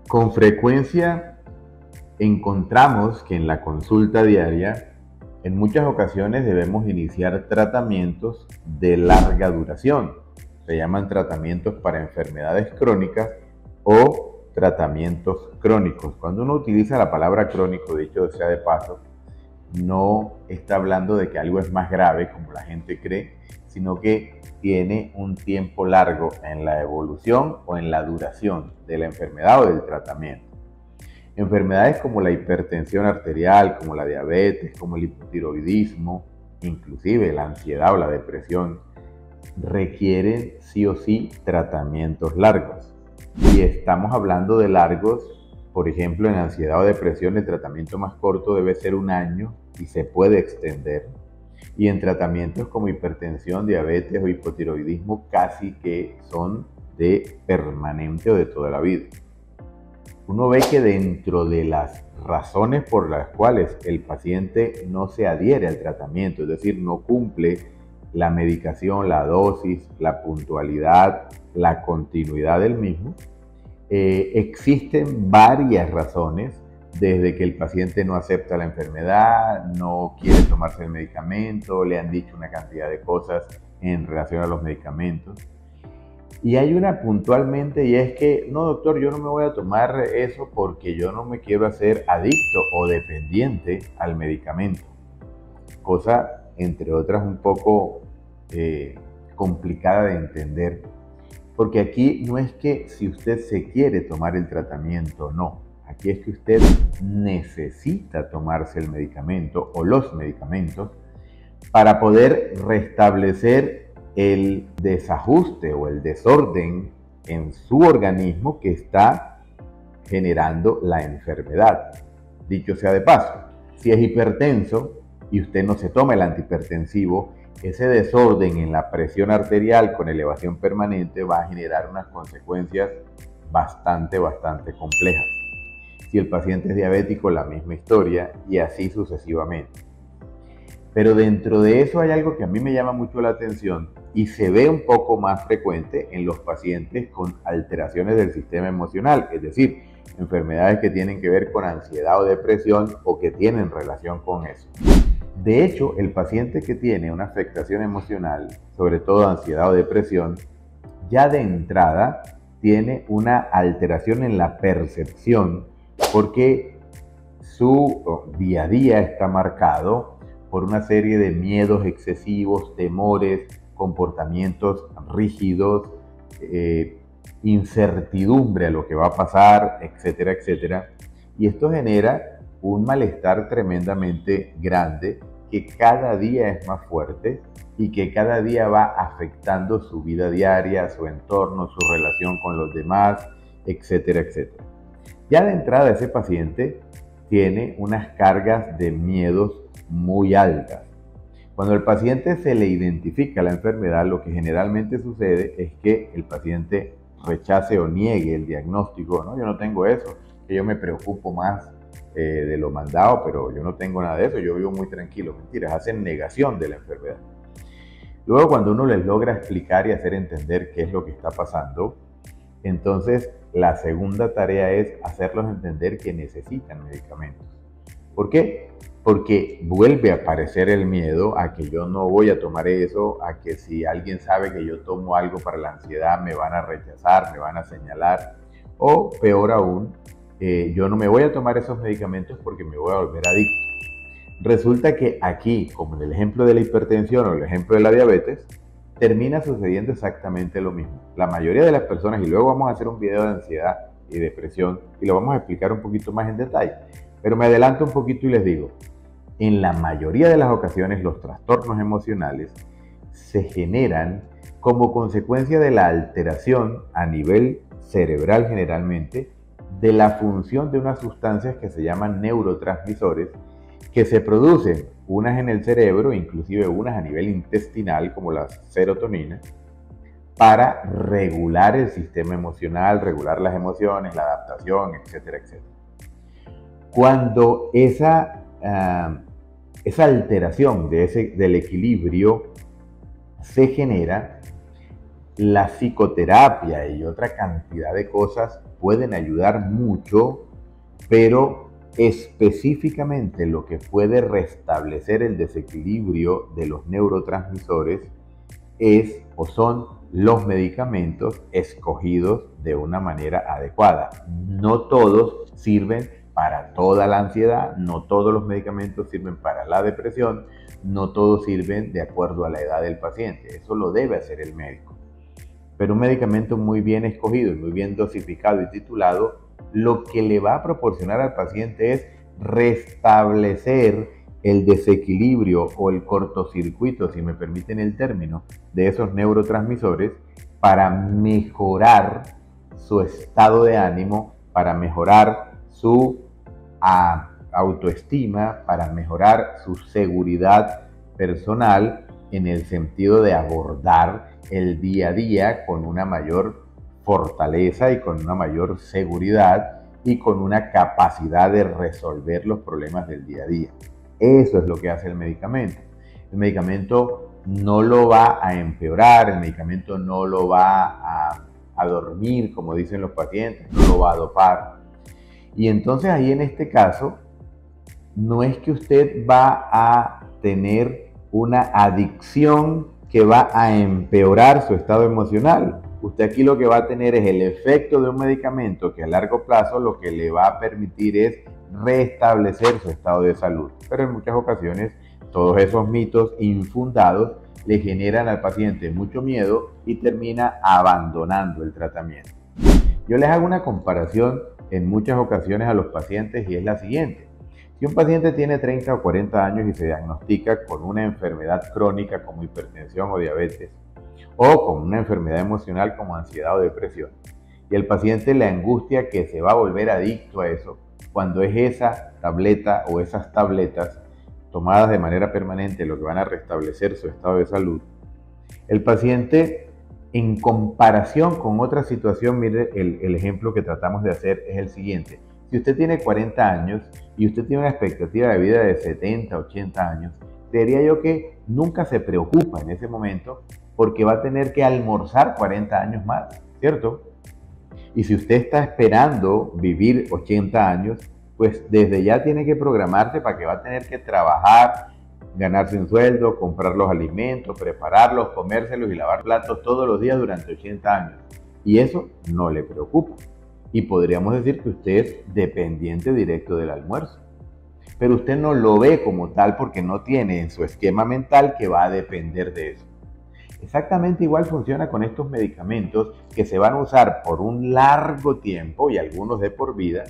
Con frecuencia encontramos que en la consulta diaria, en muchas ocasiones debemos iniciar tratamientos de larga duración. Se llaman tratamientos para enfermedades crónicas o tratamientos crónicos. Cuando uno utiliza la palabra crónico, dicho sea de paso, no está hablando de que algo es más grave, como la gente cree, sino que tiene un tiempo largo en la evolución o en la duración de la enfermedad o del tratamiento. Enfermedades como la hipertensión arterial, como la diabetes, como el hipotiroidismo, inclusive la ansiedad o la depresión, requieren sí o sí tratamientos largos. Y estamos hablando de largos, por ejemplo, en ansiedad o depresión el tratamiento más corto debe ser 1 año y se puede extender. Y en tratamientos como hipertensión, diabetes o hipotiroidismo casi que son de permanente o de toda la vida. Uno ve que dentro de las razones por las cuales el paciente no se adhiere al tratamiento, es decir, no cumple la medicación, la dosis, la puntualidad, la continuidad del mismo, existen varias razones, desde que el paciente no acepta la enfermedad, no quiere tomarse el medicamento, le han dicho una cantidad de cosas en relación a los medicamentos. Y hay una puntualmente, y es que, no doctor, yo no me voy a tomar eso porque yo no me quiero hacer adicto o dependiente al medicamento. Cosa, entre otras, un poco complicada de entender, porque aquí no es que si usted se quiere tomar el tratamiento, no. Aquí es que usted necesita tomarse el medicamento o los medicamentos para poder restablecer el desajuste o el desorden en su organismo que está generando la enfermedad. Dicho sea de paso, si es hipertenso y usted no se toma el antihipertensivo, ese desorden en la presión arterial con elevación permanente va a generar unas consecuencias bastante complejas. Si el paciente es diabético, la misma historia y así sucesivamente. Pero dentro de eso hay algo que a mí me llama mucho la atención y se ve un poco más frecuente en los pacientes con alteraciones del sistema emocional, es decir, enfermedades que tienen que ver con ansiedad o depresión o que tienen relación con eso. De hecho, el paciente que tiene una afectación emocional, sobre todo ansiedad o depresión, ya de entrada tiene una alteración en la percepción porque su día a día está marcado por una serie de miedos excesivos, temores, comportamientos rígidos, incertidumbre a lo que va a pasar, etcétera, etcétera. Y esto genera un malestar tremendamente grande que cada día es más fuerte y que cada día va afectando su vida diaria, su entorno, su relación con los demás, etcétera, etcétera. Ya de entrada ese paciente tiene unas cargas de miedos muy altas. Cuando al paciente se le identifica la enfermedad, lo que generalmente sucede es que el paciente rechace o niegue el diagnóstico. No, yo no tengo eso, que yo me preocupo más de lo mandado, pero yo no tengo nada de eso, yo vivo muy tranquilo. Mentiras, hacen negación de la enfermedad. Luego, cuando uno les logra explicar y hacer entender qué es lo que está pasando, entonces la segunda tarea es hacerlos entender que necesitan medicamentos. ¿Por qué? Porque vuelve a aparecer el miedo a que yo no voy a tomar eso, a que si alguien sabe que yo tomo algo para la ansiedad me van a rechazar, me van a señalar, o peor aún, yo no me voy a tomar esos medicamentos porque me voy a volver adicto. Resulta que aquí, como en el ejemplo de la hipertensión o el ejemplo de la diabetes, termina sucediendo exactamente lo mismo. La mayoría de las personas, y luego vamos a hacer un video de ansiedad y depresión y lo vamos a explicar un poquito más en detalle, pero me adelanto un poquito y les digo, en la mayoría de las ocasiones los trastornos emocionales se generan como consecuencia de la alteración a nivel cerebral generalmente de la función de unas sustancias que se llaman neurotransmisores que se producen unas en el cerebro, inclusive unas a nivel intestinal como la serotonina, para regular el sistema emocional, regular las emociones, la adaptación, etcétera, etcétera. Cuando esa alteración del equilibrio se genera, la psicoterapia y otra cantidad de cosas pueden ayudar mucho, pero específicamente lo que puede restablecer el desequilibrio de los neurotransmisores es o son los medicamentos escogidos de una manera adecuada. No todos sirven para toda la ansiedad, no todos los medicamentos sirven para la depresión, no todos sirven de acuerdo a la edad del paciente. Eso lo debe hacer el médico. Pero un medicamento muy bien escogido y muy bien dosificado y titulado, lo que le va a proporcionar al paciente es restablecer el desequilibrio o el cortocircuito, si me permiten el término, de esos neurotransmisores para mejorar su estado de ánimo, para mejorar su autoestima, para mejorar su seguridad personal en el sentido de abordar el día a día con una mayor fortaleza y con una mayor seguridad y con una capacidad de resolver los problemas del día a día. Eso es lo que hace el medicamento. El medicamento no lo va a empeorar, el medicamento no lo va a dormir, como dicen los pacientes, no lo va a dopar. Y entonces ahí en este caso, no es que usted va a tener una adicción que va a empeorar su estado emocional. Usted aquí lo que va a tener es el efecto de un medicamento que a largo plazo lo que le va a permitir es restablecer su estado de salud. Pero en muchas ocasiones todos esos mitos infundados le generan al paciente mucho miedo y termina abandonando el tratamiento. Yo les hago una comparación en muchas ocasiones a los pacientes y es la siguiente. Si un paciente tiene 30 o 40 años y se diagnostica con una enfermedad crónica como hipertensión o diabetes, o con una enfermedad emocional como ansiedad o depresión, y el paciente le angustia que se va a volver adicto a eso, cuando es esa tableta o esas tabletas tomadas de manera permanente lo que van a restablecer su estado de salud, el paciente, en comparación con otra situación, mire, el ejemplo que tratamos de hacer es el siguiente. Si usted tiene 40 años y usted tiene una expectativa de vida de 70, 80 años, creería yo que nunca se preocupa en ese momento porque va a tener que almorzar 40 años más, ¿cierto? Y si usted está esperando vivir 80 años, pues desde ya tiene que programarse para que va a tener que trabajar, ganarse un sueldo, comprar los alimentos, prepararlos, comérselos y lavar platos todos los días durante 80 años. Y eso no le preocupa. Y podríamos decir que usted es dependiente directo del almuerzo. Pero usted no lo ve como tal porque no tiene en su esquema mental que va a depender de eso. Exactamente igual funciona con estos medicamentos que se van a usar por un largo tiempo y algunos de por vida,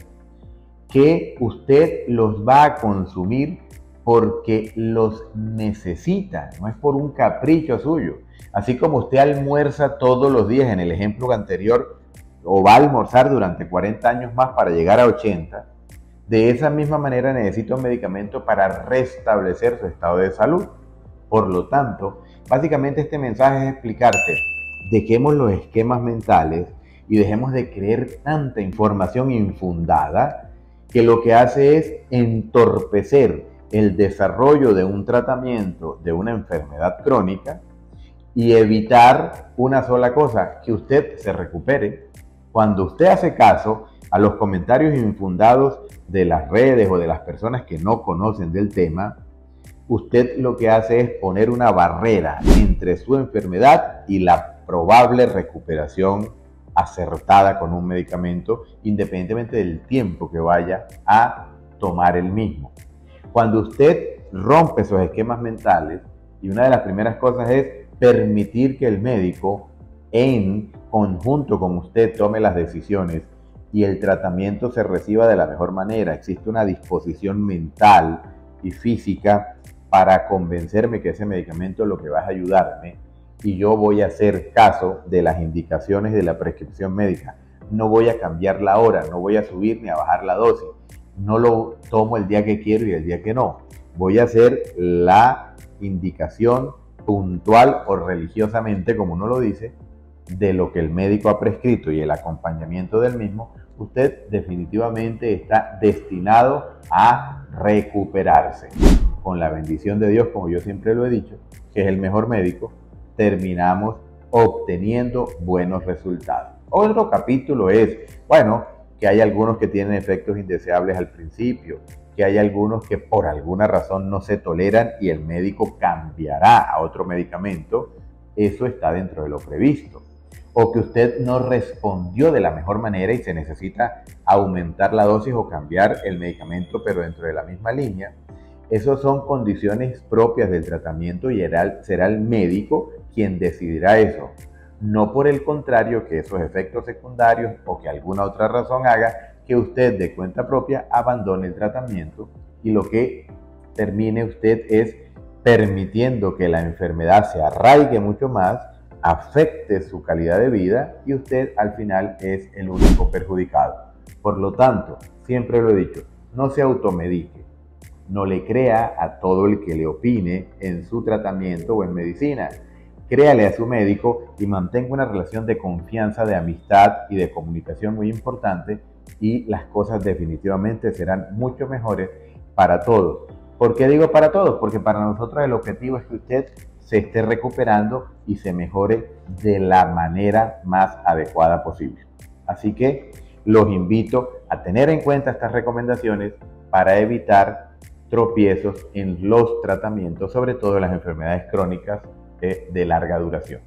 que usted los va a consumir porque los necesita, no es por un capricho suyo. Así como usted almuerza todos los días en el ejemplo anterior, o va a almorzar durante 40 años más para llegar a 80, de esa misma manera necesita un medicamento para restablecer su estado de salud. Por lo tanto, básicamente este mensaje es explicarte, dejemos los esquemas mentales y dejemos de creer tanta información infundada que lo que hace es entorpecer el desarrollo de un tratamiento de una enfermedad crónica y evitar una sola cosa, que usted se recupere. Cuando usted hace caso a los comentarios infundados de las redes o de las personas que no conocen del tema, usted lo que hace es poner una barrera entre su enfermedad y la probable recuperación acertada con un medicamento, independientemente del tiempo que vaya a tomar el mismo. Cuando usted rompe esos esquemas mentales, y una de las primeras cosas es permitir que el médico en conjunto con usted tome las decisiones y el tratamiento se reciba de la mejor manera, existe una disposición mental y física para convencerme que ese medicamento lo que va a ayudarme y yo voy a hacer caso de las indicaciones de la prescripción médica. No voy a cambiar la hora, no voy a subir ni a bajar la dosis. No lo tomo el día que quiero y el día que no. Voy a hacer la indicación puntual o religiosamente, como uno lo dice, de lo que el médico ha prescrito y el acompañamiento del mismo. Usted definitivamente está destinado a recuperarse. Con la bendición de Dios, como yo siempre lo he dicho, que es el mejor médico, terminamos obteniendo buenos resultados. Otro capítulo es, bueno, que hay algunos que tienen efectos indeseables al principio, que hay algunos que por alguna razón no se toleran y el médico cambiará a otro medicamento. Eso está dentro de lo previsto. O que usted no respondió de la mejor manera y se necesita aumentar la dosis o cambiar el medicamento, pero dentro de la misma línea. Esas son condiciones propias del tratamiento y será el médico quien decidirá eso. No por el contrario que esos efectos secundarios o que alguna otra razón haga que usted de cuenta propia abandone el tratamiento y lo que termine usted es permitiendo que la enfermedad se arraigue mucho más, afecte su calidad de vida y usted al final es el único perjudicado. Por lo tanto, siempre lo he dicho, no se automedique, no le crea a todo el que le opine en su tratamiento o en medicina. Créale a su médico y mantenga una relación de confianza, de amistad y de comunicación muy importante y las cosas definitivamente serán mucho mejores para todos. ¿Por qué digo para todos? Porque para nosotros el objetivo es que usted se esté recuperando y se mejore de la manera más adecuada posible. Así que los invito a tener en cuenta estas recomendaciones para evitar tropiezos en los tratamientos, sobre todo en las enfermedades crónicas de larga duración.